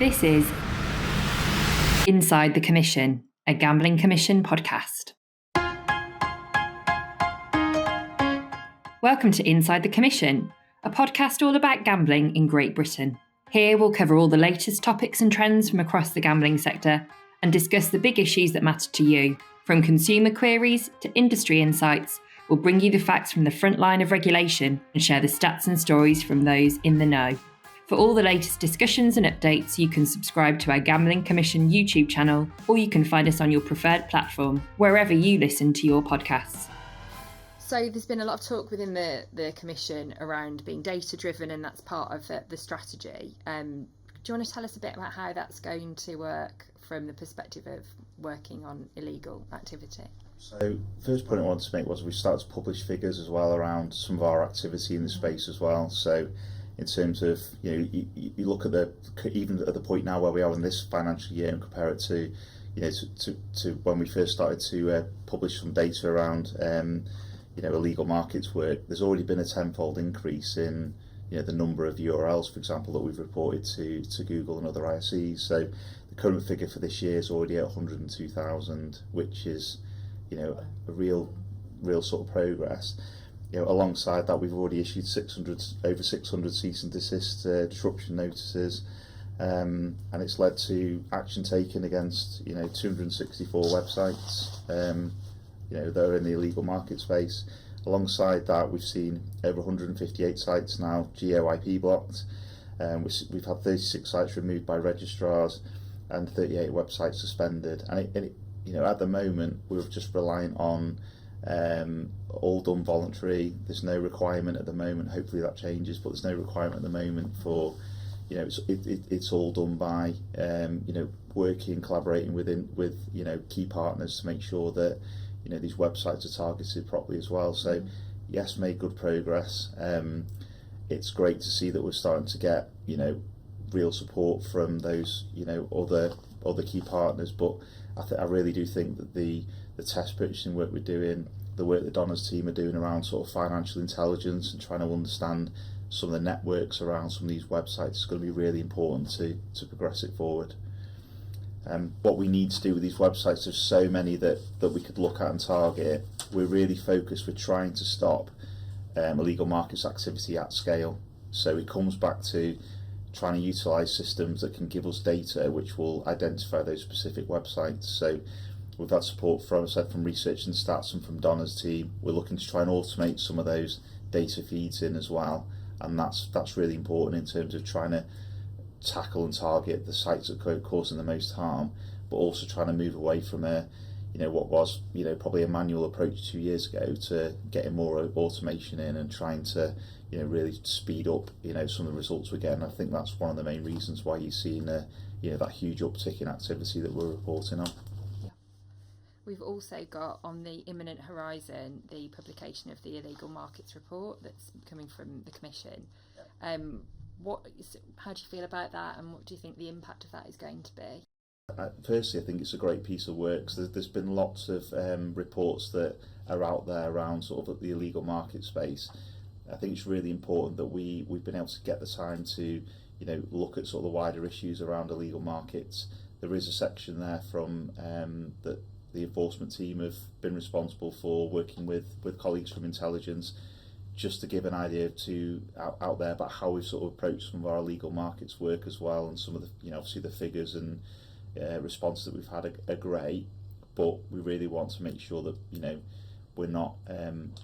This is Inside the Commission, a Gambling Commission podcast. Welcome to Inside the Commission, a podcast all about gambling in Great Britain. Here we'll cover all the latest topics and trends from across the gambling sector and discuss the big issues that matter to you. From consumer queries to industry insights, we'll bring you the facts from the front line of regulation and share the stats and stories from those in the know. For all the latest discussions and updates, you can subscribe to our Gambling Commission YouTube channel, or you can find us on your preferred platform, wherever you listen to your podcasts. So there's been a lot of talk within the Commission around being data-driven, and that's part of the strategy. Do you want to tell us a bit about how that's going to work from the perspective of working on illegal activity? So first point I wanted to make was we started to publish figures as well around some of our activity in the space as well. So in terms of, you look at even at the point now where we are in this financial year and compare it to, to when we first started to publish some data around, illegal markets work. There's already been a tenfold increase in, the number of URLs, for example, that we've reported to Google and other ISEs. So the current figure for this year is already at 102,000, which is, a real sort of progress. Alongside that, we've already issued over 600 cease and desist disruption notices, and it's led to action taken against 264 websites that are in the illegal market space. Alongside that, we've seen over 158 sites now geo-IP blocked. We've had 36 sites removed by registrars and 38 websites suspended. And at the moment, we're just relying on all done voluntary. There's no requirement at the moment. Hopefully that changes, but there's no requirement at the moment for, it's all done by, working, collaborating with key partners to make sure that, these websites are targeted properly as well. So yes, made good progress. It's great to see that we're starting to get, real support from those, other key partners. But I really do think that the test purchasing work we're doing, the work that Donna's team are doing around sort of financial intelligence and trying to understand some of the networks around some of these websites is going to be really important to progress it forward. What we need to do with these websites, there's so many that we could look at and target. We're really focused, we're trying to stop illegal markets activity at scale. So it comes back to trying to utilise systems that can give us data which will identify those specific websites. So we've had support from Research and Stats and from Donna's team. We're looking to try and automate some of those data feeds in as well, and that's really important in terms of trying to tackle and target the sites that are causing the most harm, but also trying to move away from what was probably a manual approach 2 years ago to getting more automation in and trying to really speed up some of the results we're getting. I think that's one of the main reasons why you're seeing that huge uptick in activity that we're reporting on. We've also got on the imminent horizon the publication of the Illegal Markets Report that's coming from the Commission. How do you feel about that, and what do you think the impact of that is going to be? Firstly, I think it's a great piece of work. So there's been lots of reports that are out there around sort of the illegal market space. I think it's really important that we've been able to get the time to look at sort of the wider issues around illegal markets. There is a section there from that the enforcement team have been responsible for, working with colleagues from intelligence, just to give an idea out there about how we've sort of approached some of our illegal markets work as well, and some of the obviously the figures and response that we've had are great, but we really want to make sure that we're not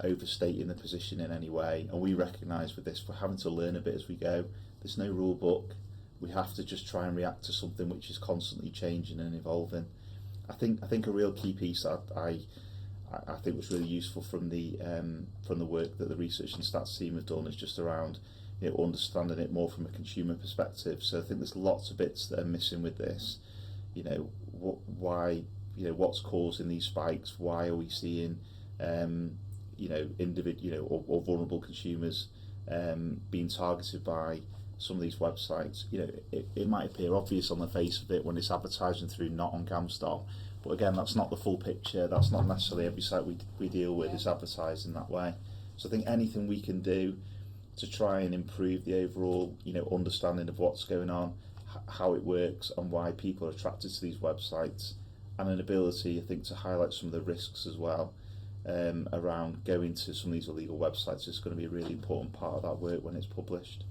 overstating the position in any way. And we recognise with this, we're having to learn a bit as we go. There's no rule book. We have to just try and react to something which is constantly changing and evolving. I think a real key piece that I think was really useful from the work that the Research and Stats team have done is just around understanding it more from a consumer perspective. So I think there's lots of bits that are missing with this. Why what's causing these spikes? Why are we seeing individual or vulnerable consumers being targeted by some of these websites? It might appear obvious on the face of it when it's advertising through not on GamStop, but again, that's not the full picture. That's not necessarily every site we deal with is advertised in that way. So I think anything we can do to try and improve the overall understanding of what's going on, how it works and why people are attracted to these websites, and an ability, I think, to highlight some of the risks as well around going to some of these illegal websites is going to be a really important part of that work when it's published.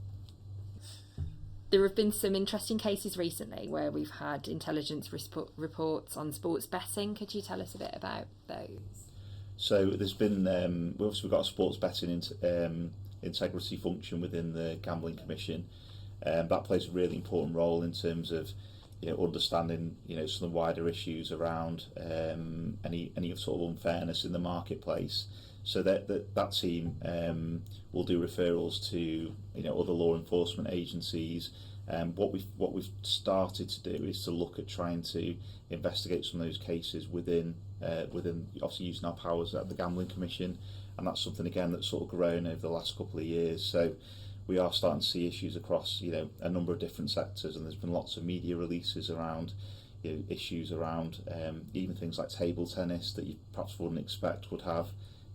There have been some interesting cases recently where we've had intelligence reports on sports betting. Could you tell us a bit about those? So there's been, we've got a sports betting integrity function within the Gambling Commission. That plays a really important role in terms of understanding some of the wider issues around any sort of unfairness in the marketplace. So that team will do referrals to other law enforcement agencies. What we've started to do is to look at trying to investigate some of those cases within obviously using our powers at the Gambling Commission, and that's something again that's sort of grown over the last couple of years. So we are starting to see issues across a number of different sectors, and there's been lots of media releases around issues around even things like table tennis that you perhaps wouldn't expect would have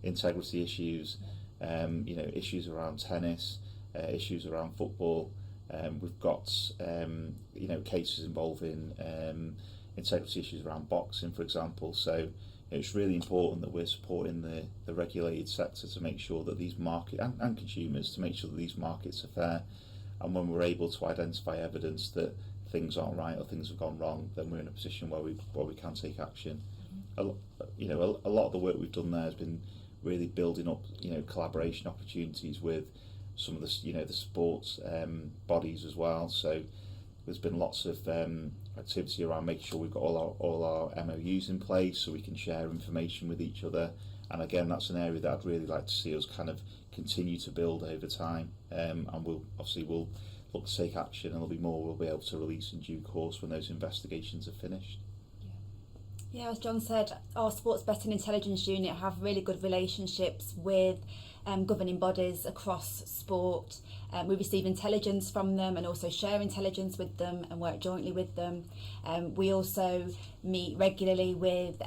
integrity issues, issues around tennis, issues around football. We've got cases involving integrity issues around boxing, for example. So it's really important that we're supporting the regulated sector to make sure that these markets and consumers to make sure that these markets are fair. And when we're able to identify evidence that things aren't right or things have gone wrong, then we're in a position where we can take action. A lot of the work we've done there has been really building up collaboration opportunities with some of the the sports bodies as well. So there's been lots of activity around making sure we've got all our MOUs in place so we can share information with each other. And again, that's an area that I'd really like to see us kind of continue to build over time. And we'll look to take action, and there'll be more we'll be able to release in due course when those investigations are finished. Yeah, as John said, our Sports Betting Intelligence Unit have really good relationships with governing bodies across sport. We receive intelligence from them and also share intelligence with them and work jointly with them. We also meet regularly with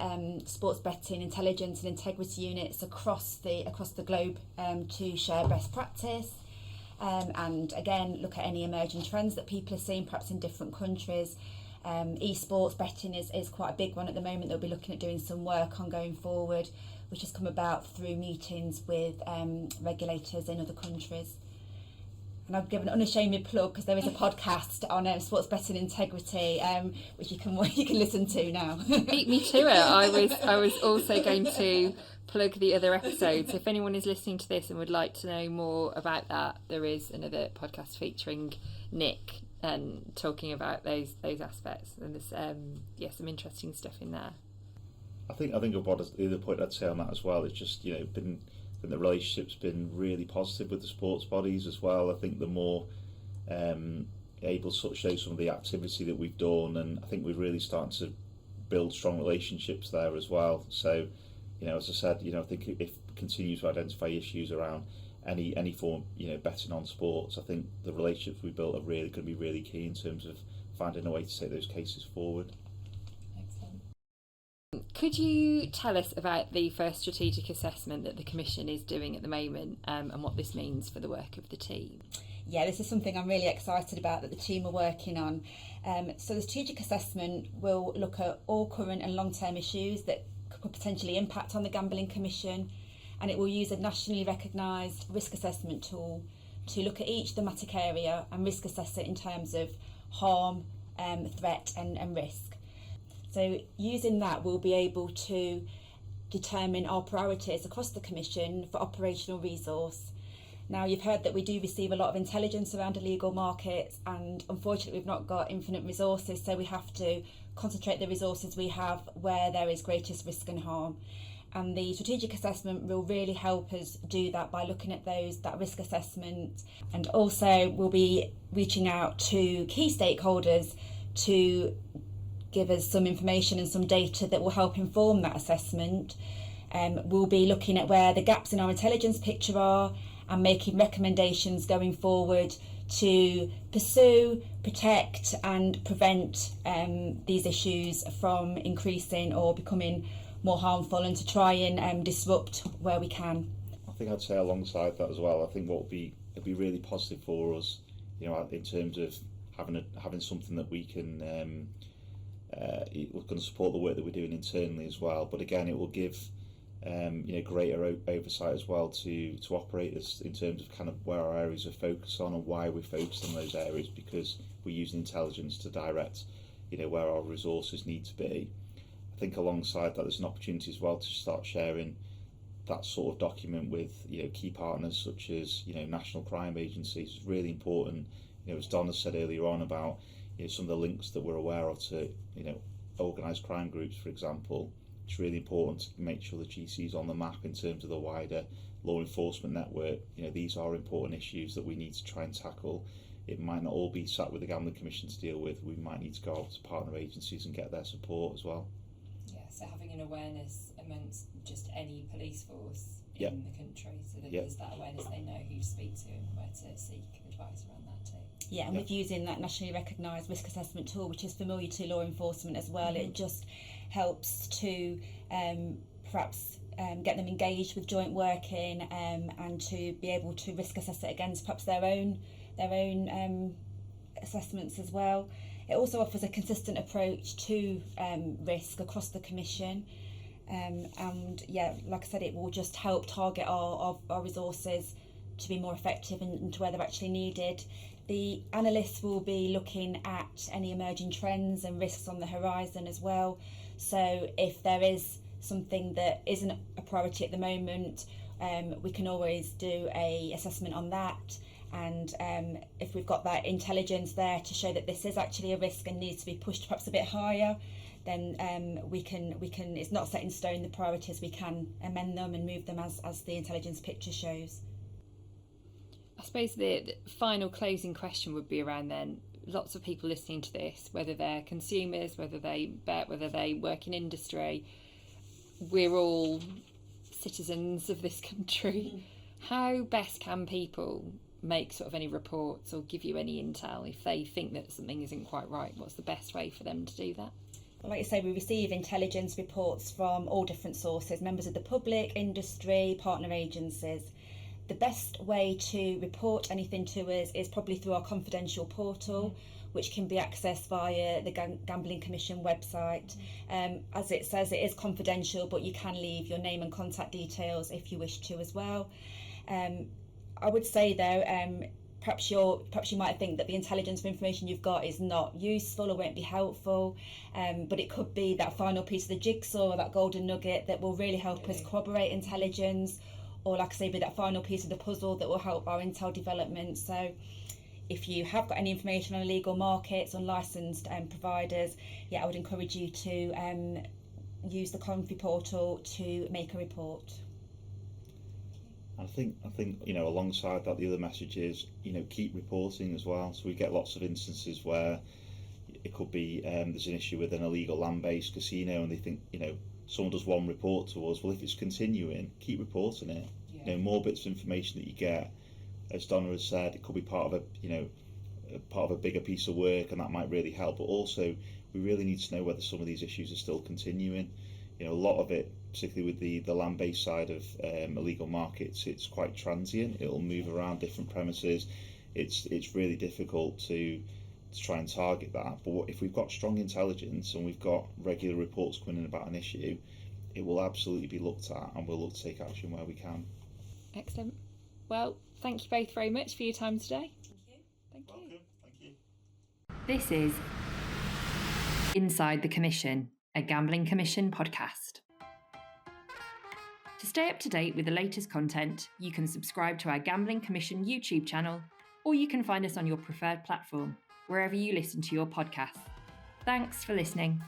sports betting intelligence and integrity units across the globe to share best practice and again look at any emerging trends that people are seeing perhaps in different countries. Esports betting is quite a big one at the moment that we'll be looking at doing some work on going forward, which has come about through meetings with regulators in other countries. And I'll give an unashamed plug because there is a podcast on sports betting integrity, which you can listen to now. Beat me to it. I was also going to plug the other episodes. If anyone is listening to this and would like to know more about that, there is another podcast featuring Nick and talking about those aspects, and there's some interesting stuff in there. I think about the other point I'd say on that as well is just the relationship's been really positive with the sports bodies as well. I think the more able to sort of show some of the activity that we've done, and I think we're really starting to build strong relationships there as well. So as I said, I think if we continue to identify issues around any form betting on sports, I think the relationships we built are really going to be really key in terms of finding a way to take those cases forward. Could you tell us about the first strategic assessment that the Commission is doing at the moment and what this means for the work of the team? Yeah, this is something I'm really excited about that the team are working on. So the strategic assessment will look at all current and long-term issues that could potentially impact on the Gambling Commission, and it will use a nationally recognised risk assessment tool to look at each thematic area and risk assess it in terms of harm, threat and risk. So using that, we'll be able to determine our priorities across the Commission for operational resource. Now, you've heard that we do receive a lot of intelligence around illegal markets, and unfortunately we've not got infinite resources, so we have to concentrate the resources we have where there is greatest risk and harm. And the strategic assessment will really help us do that by looking at that risk assessment, and also we'll be reaching out to key stakeholders to give us some information and some data that will help inform that assessment. We'll be looking at where the gaps in our intelligence picture are and making recommendations going forward to pursue, protect and prevent these issues from increasing or becoming more harmful, and to try and disrupt where we can. I think I'd say alongside that as well, I think it'd be really positive for us, in terms of having something that we can we're going to support the work that we're doing internally as well. But again, it will give greater oversight as well to operators in terms of kind of where our areas are focused on and why we're focused on those areas, because we're using intelligence to direct where our resources need to be. I think alongside that, there's an opportunity as well to start sharing that sort of document with key partners such as national crime agencies. It's really important, as Donna said earlier on about some of the links that we're aware of to organised crime groups, for example. It's really important to make sure the GC is on the map in terms of the wider law enforcement network. These are important issues that we need to try and tackle. It might not all be sat with the Gambling Commission to deal with. We might need to go out to partner agencies and get their support as well. Yeah, so having an awareness amongst just any police force in the country, so that there's that awareness, they know who to speak to and where to seek advice around that too. Yeah, and with using that nationally recognised risk assessment tool, which is familiar to law enforcement as well, it just helps to perhaps get them engaged with joint working and to be able to risk assess it against perhaps their own assessments as well. It also offers a consistent approach to risk across the Commission. And yeah, like I said, it will just help target our resources to be more effective and to where they're actually needed. The analysts will be looking at any emerging trends and risks on the horizon as well. So if there is something that isn't a priority at the moment, we can always do a assessment on that. And if we've got that intelligence there to show that this is actually a risk and needs to be pushed perhaps a bit higher, then we can it's not set in stone, the priorities, we can amend them and move them as the intelligence picture shows. I suppose the final closing question would be around then, lots of people listening to this, whether they're consumers, whether they bet, whether they work in industry, we're all citizens of this country. How best can people make sort of any reports or give you any intel if they think that something isn't quite right? What's the best way for them to do that? Well, like you say, we receive intelligence reports from all different sources, members of the public, industry, partner agencies. The best way to report anything to us is probably through our confidential portal, which can be accessed via the Gambling Commission website. As it says, it is confidential, but you can leave your name and contact details if you wish to as well. I would say though, perhaps you might think that the intelligence or information you've got is not useful or won't be helpful, but it could be that final piece of the jigsaw, or that golden nugget that will really help us corroborate intelligence, or like I say, be that final piece of the puzzle that will help our intel development. So if you have got any information on illegal markets, unlicensed providers, I would encourage you to use the Confi portal to make a report. I think alongside that, the other message is keep reporting as well. So we get lots of instances where it could be there's an issue with an illegal land-based casino, and they think someone does one report to us. Well, if it's continuing, keep reporting it. More bits of information that you get, as Donna has said, it could be part of a bigger piece of work, and that might really help. But also, we really need to know whether some of these issues are still continuing. A lot of it, particularly with the land-based side of illegal markets, it's quite transient. It'll move around different premises. It's really difficult to try and target that. But if we've got strong intelligence and we've got regular reports coming in about an issue, it will absolutely be looked at, and we'll look to take action where we can. Excellent. Well, thank you both very much for your time today. Thank you. Thank you. This is Inside the Commission, a Gambling Commission podcast. To stay up to date with the latest content, you can subscribe to our Gambling Commission YouTube channel, or you can find us on your preferred platform, wherever you listen to your podcasts. Thanks for listening.